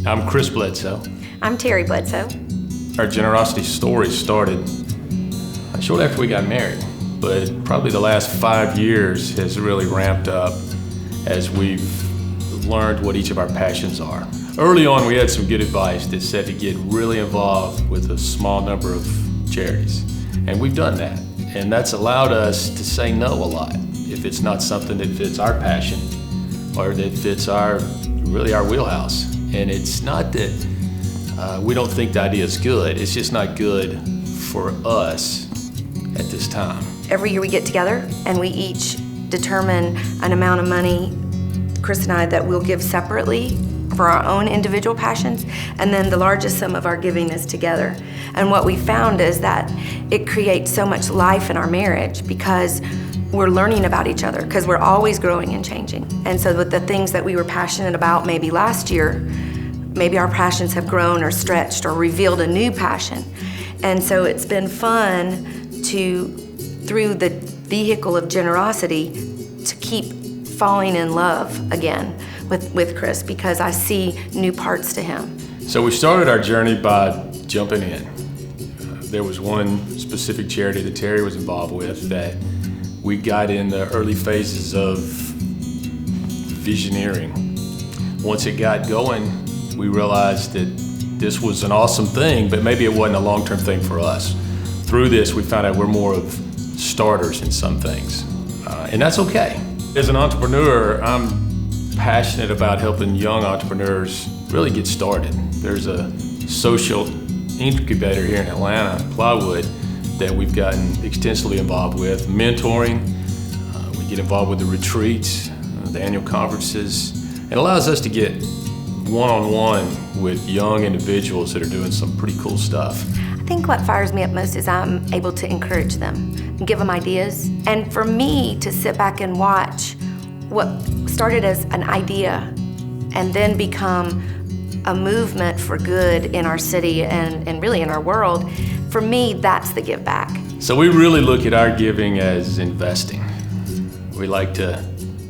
I'm Chris Bledsoe. I'm Teri Bledsoe. Our generosity story started shortly after we got married, but probably the last 5 years has really ramped up as we've learned what each of our passions are. Early on, we had some good advice that said to get really involved with a small number of charities, and we've done that. And that's allowed us to say no a lot if it's not something that fits our passion or that fits our wheelhouse. And it's not that we don't think the idea is good, it's just not good for us at this time. Every year we get together and we each determine an amount of money, Chris and I, that we'll give separately for our own individual passions, and then the largest sum of our giving is together. And what we found is that it creates so much life in our marriage because we're learning about each other, because we're always growing and changing. And so with the things that we were passionate about maybe last year, maybe our passions have grown or stretched or revealed a new passion. And so it's been fun to, through the vehicle of generosity, to keep falling in love again with Chris, because I see new parts to him. So we started our journey by jumping in. There was one specific charity that Teri was involved with that we got in the early phases of visioneering. Once it got going, we realized that this was an awesome thing, but maybe it wasn't a long-term thing for us. Through this, we found out we're more of starters in some things, and that's okay. As an entrepreneur, I'm passionate about helping young entrepreneurs really get started. There's a social incubator here in Atlanta, Plywood, that we've gotten extensively involved with, mentoring. We get involved with the retreats, the annual conferences. It allows us to get one-on-one with young individuals that are doing some pretty cool stuff. I think what fires me up most is I'm able to encourage them and give them ideas. And for me to sit back and watch what started as an idea and then become a movement for good in our city and really in our world, for me, that's the give back. So we really look at our giving as investing. We like to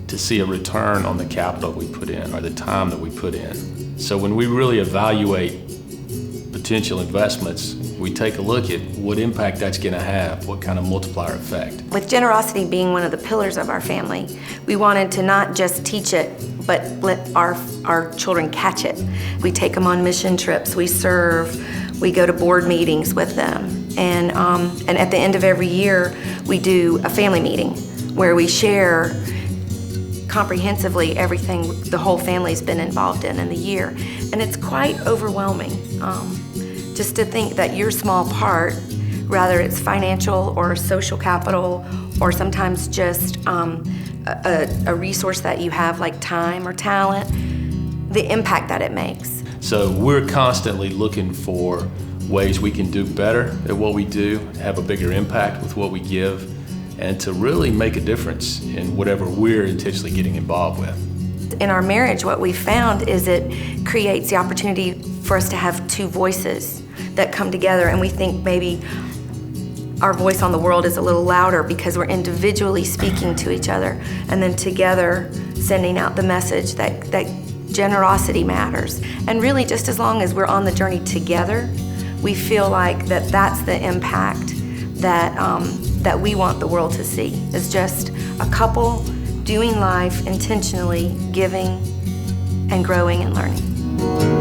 see a return on the capital we put in or the time that we put in. So when we really evaluate potential investments, we take a look at what impact that's going to have, what kind of multiplier effect. With generosity being one of the pillars of our family, we wanted to not just teach it, but let our children catch it. We take them on mission trips, we serve, we go to board meetings with them, and at the end of every year, we do a family meeting where we share comprehensively everything the whole family's been involved in the year. And it's quite overwhelming just to think that your small part, whether it's financial or social capital or sometimes just a resource that you have like time or talent, the impact that it makes. So we're constantly looking for ways we can do better at what we do, have a bigger impact with what we give, and to really make a difference in whatever we're intentionally getting involved with. In our marriage, what we found is it creates the opportunity for us to have two voices that come together, and we think maybe our voice on the world is a little louder because we're individually speaking to each other, and then together sending out the message that generosity matters. And really, just as long as we're on the journey together, we feel like that's the impact that we want the world to see, is just a couple doing life intentionally, giving and growing and learning.